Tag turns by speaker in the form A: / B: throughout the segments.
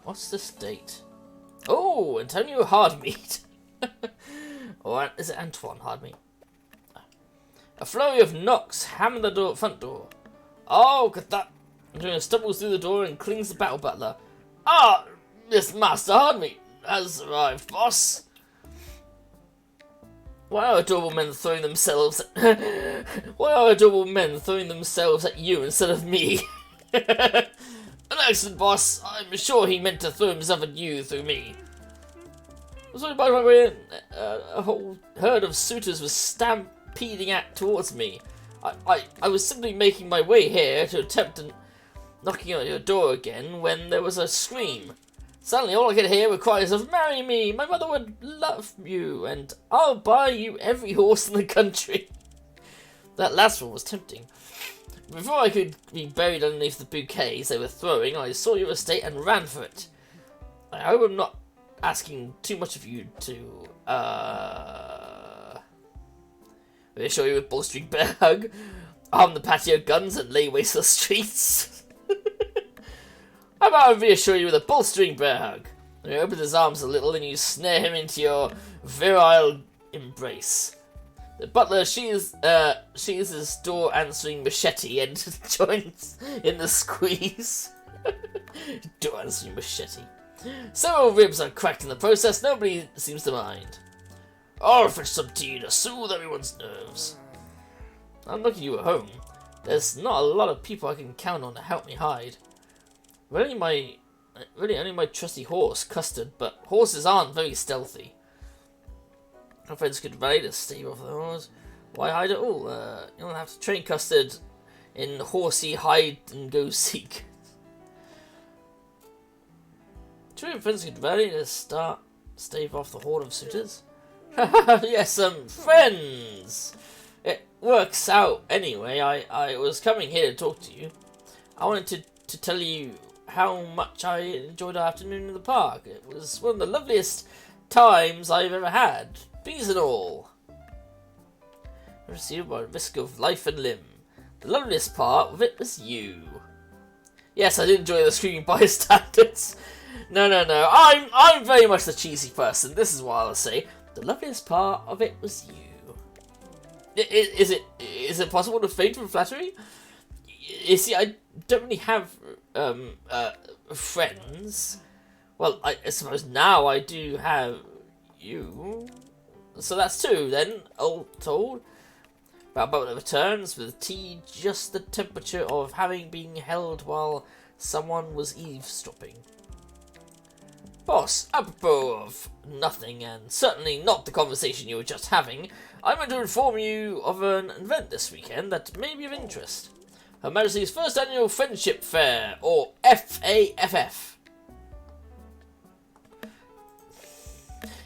A: What's this date? Oh, Antonio Hardmeat. Or is it Antoine Hardmeat? A flurry of knocks hammer the front door. Oh, get that! Antonio stumbles through the door and clings the battle butler. Ah, Miss Master Hardmeat has arrived, boss. Why are adorable men throwing themselves at you instead of me? An excellent boss. I'm sure he meant to throw himself at you through me. I was only by my way in. A whole herd of suitors was stampeding towards me. I was simply making my way here to attempt knocking on your door again when there was a scream. Suddenly all I could hear were cries of "Marry me! My mother would love you, and I'll buy you every horse in the country." That last one was tempting. Before I could be buried underneath the bouquets they were throwing, I saw your estate and ran for it. I hope I'm not asking too much of you to, reassure you with bolstering bear hug, arm the patio guns, and lay waste the streets. How about I reassure you with a bolstering bear hug? You open his arms a little and you snare him into your virile embrace. The butler sheathes his door answering machete and joins in the squeeze. Door answering machete. Several ribs are cracked in the process, nobody seems to mind. I'll fetch some tea to soothe everyone's nerves. I'm lucky you were home. There's not a lot of people I can count on to help me hide. Only my trusty horse, Custard, but horses aren't very stealthy. My friends could rally to stave off the horse. Why hide at all? You'll have to train Custard in horsey hide and go seek. Two of your friends could rally to stave off the horde of suitors. Yes, friends! It works out anyway. I was coming here to talk to you. I wanted to tell you how much I enjoyed our afternoon in the park. It was one of the loveliest times I've ever had, bees and all. I received by risk of life and limb. The loveliest part of it was you. Yes, I did enjoy the screaming bystanders. No. I'm very much the cheesy person. This is what I'll say. The loveliest part of it was you. Is it possible to feign from flattery? You see, I don't really have friends. Well, I suppose now I do have you. So that's two then, all told. Butler returns with tea just the temperature of having been held while someone was eavesdropping. Boss, apropos of nothing, and certainly not the conversation you were just having, I'm going to inform you of an event this weekend that may be of interest. Her Majesty's first annual Friendship Fair, or FAFF.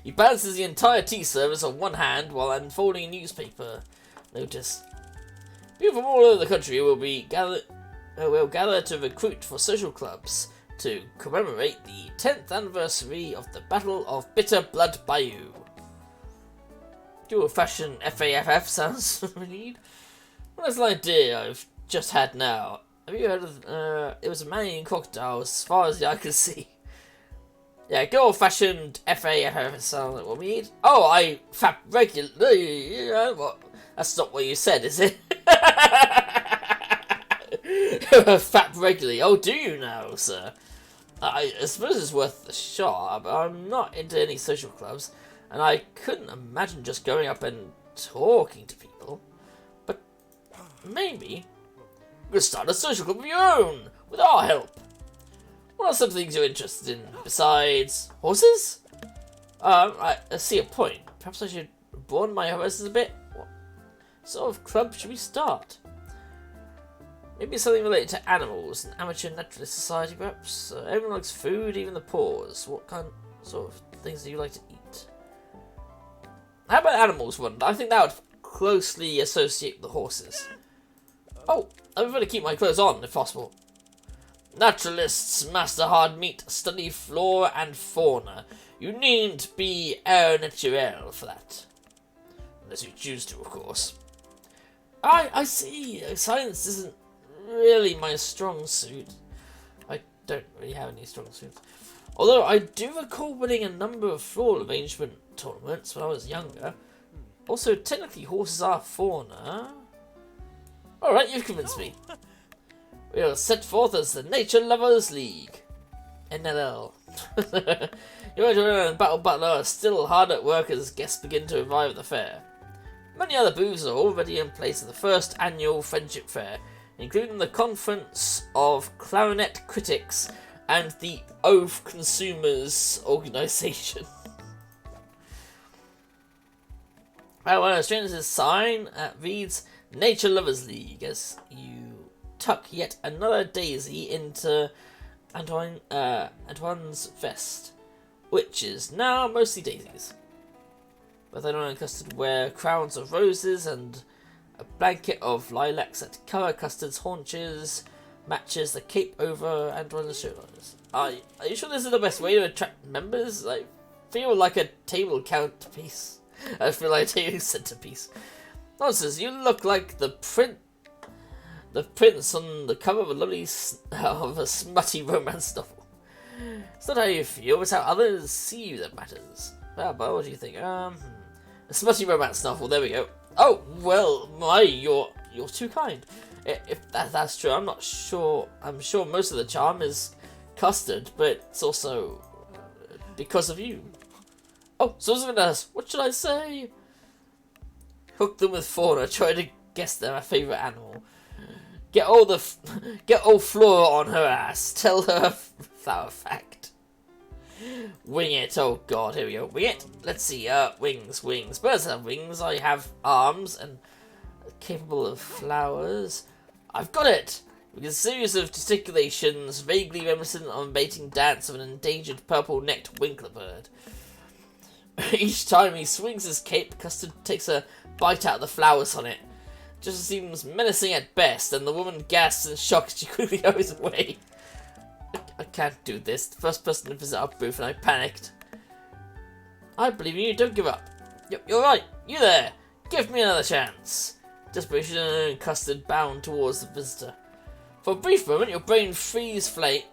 A: He balances the entire tea service on one hand while unfolding a newspaper notice. People from all over the country will gather to recruit for social clubs to commemorate the 10th anniversary of the Battle of Bitter Blood Bayou. Dual-fashion FAFF sounds neat. Well, that's an idea I've just had now. Have you heard of, it was a man eating crocodile as far as the eye could see. Yeah, good old-fashioned FAFF sounds like what we need. Oh, I fap regularly. What? That's not what you said, is it? Fap regularly. Oh, do you now, sir? I suppose it's worth a shot, but I'm not into any social clubs, and I couldn't imagine just going up and talking to people. But maybe we could start a social club of your own, with our help. What are some things you're interested in besides horses? I see a point. Perhaps I should broaden my horizons a bit. What sort of club should we start? Maybe something related to animals, an amateur naturalist society perhaps. Everyone likes food, even the paws. What sort of things do you like to eat? How about animals one? I think that would closely associate with the horses. Oh, I prefer to keep my clothes on if possible. Naturalists, Master Hardmeat, study flora and fauna. You needn't be air naturel for that. Unless you choose to, of course. I see. Science isn't really my strong suit. I don't really have any strong suits. Although I do recall winning a number of floor arrangement tournaments when I was younger. Also, technically horses are fauna. Alright, you've convinced me. We are set forth as the Nature Lovers League. NLL. Your Antoine and Battle Butler are still hard at work as guests begin to arrive at the fair. Many other booths are already in place at the first annual Friendship Fair, including the Conference of Clarinet Critics and the Oath Consumers Organisation. One of Stranger's sign reads Nature Lovers League as you tuck yet another daisy into Antoine's vest, which is now mostly daisies. Both Antoine and Custard wear crowns of roses, and a blanket of lilacs that cover Custard's haunches matches the cape over Antoine's shoulders. Are you sure this is the best way to attract members? I feel like a table counterpiece. I feel like a table centerpiece. Nonsense, you look like the prince on the cover of a smutty romance novel. It's not how you feel, it's how others see you that matters. Well, but what do you think? A smutty romance novel, there we go. Oh, well, you're too kind. If that's true, I'm not sure. I'm sure most of the charm is Custard, but it's also because of you. Oh, someone's else. What should I say? Hook them with fauna. Try to guess their favourite animal. Get all Flora on her ass. Tell her a flower fact. Wing it. Oh God, here we go. Wing it. Let's see. Wings. Birds have wings. I have arms and capable of flowers. I've got it. With a series of gesticulations, vaguely reminiscent of a mating dance of an endangered purple-necked winkler bird. Each time he swings his cape, Custard takes a bite out of the flowers on it. Just seems menacing at best, and the woman gasps in shock as she quickly goes away. I can't do this. The first person to visit our booth, and I panicked. I believe in you. Don't give up. You're right. You there. Give me another chance. Desperation and Custard bound towards the visitor. For a brief moment, your brain freeze frames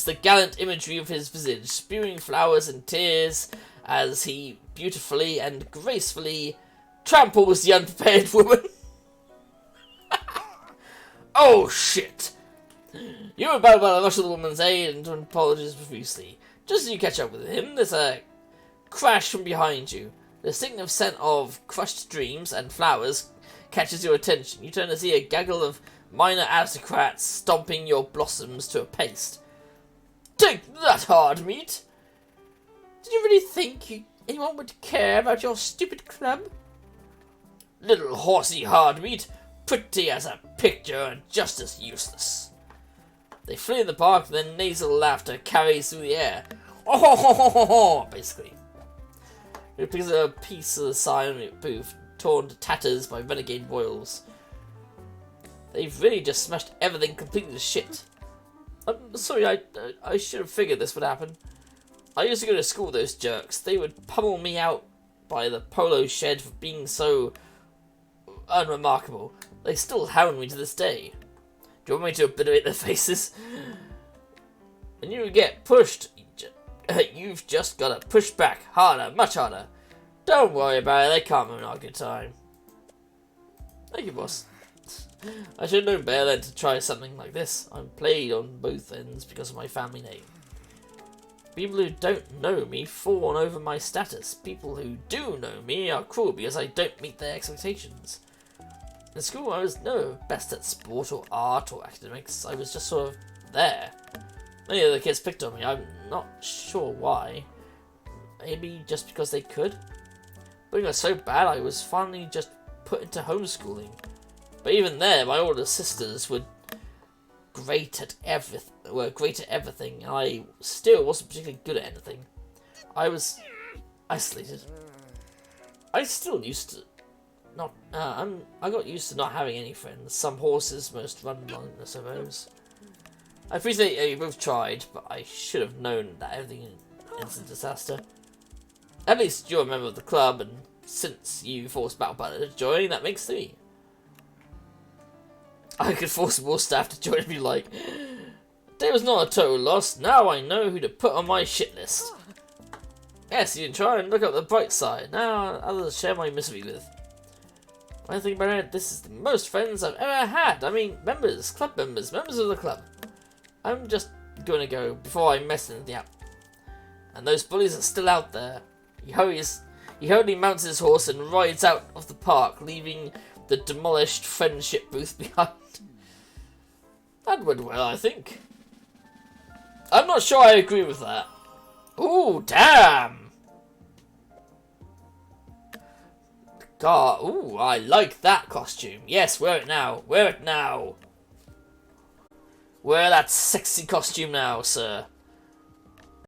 A: the gallant imagery of his visage, spewing flowers and tears as he beautifully and gracefully tramples the unprepared woman. Oh shit! You were about to rush to the woman's aid and apologize profusely. Just as you catch up with him, there's a crash from behind you. The distinctive scent of crushed dreams and flowers catches your attention. You turn to see a gaggle of minor aristocrats stomping your blossoms to a paste. Take that, Hardmeat! Did you really think anyone would care about your stupid club? Little horsey Hardmeat, pretty as a picture and just as useless. They flee in the park, and then nasal laughter carries through the air. Oh ho ho ho ho ho! Basically. It picks up a piece of the sign booth, torn to tatters by renegade royals. They've really just smashed everything completely to shit. I'm sorry, I should have figured this would happen. I used to go to school with those jerks. They would pummel me out by the polo shed for being so unremarkable. They still hound me to this day. Do you want me to obliterate their faces? When you get pushed, you've just got to push back harder, much harder. Don't worry about it, they can't ruin our good time. Thank you, boss. I should have known better than to try something like this. I'm played on both ends because of my family name. People who don't know me fawn over my status. People who do know me are cruel because I don't meet their expectations. In school, I was never best at sport or art or academics. I was just sort of there. Many of the kids picked on me. I'm not sure why. Maybe just because they could. But it was so bad, I was finally just put into homeschooling. But even there, my older sisters were great at everything, and I still wasn't particularly good at anything. I was isolated. I still used to not. I got used to not having any friends. Some horses most run along, I suppose. I appreciate you both tried, but I should have known that everything ends in disaster. At least you're a member of the club, and since you forced Battle Butler to join, that makes 3. I could force more staff to join if you like. Day was not a total loss. Now I know who to put on my shit list. Yes, you can try and look up the bright side. Now others share my misery with. When I think about it, this is the most friends I've ever had. I mean, club members of the club. I'm just gonna go before I mess anything up. And those bullies are still out there. He hurriedly mounts his horse and rides out of the park, leaving the demolished friendship booth behind. That went well, I think. I'm not sure I agree with that. Ooh, damn! God, ooh, I like that costume. Yes, wear it now. Wear it now. Wear that sexy costume now, sir.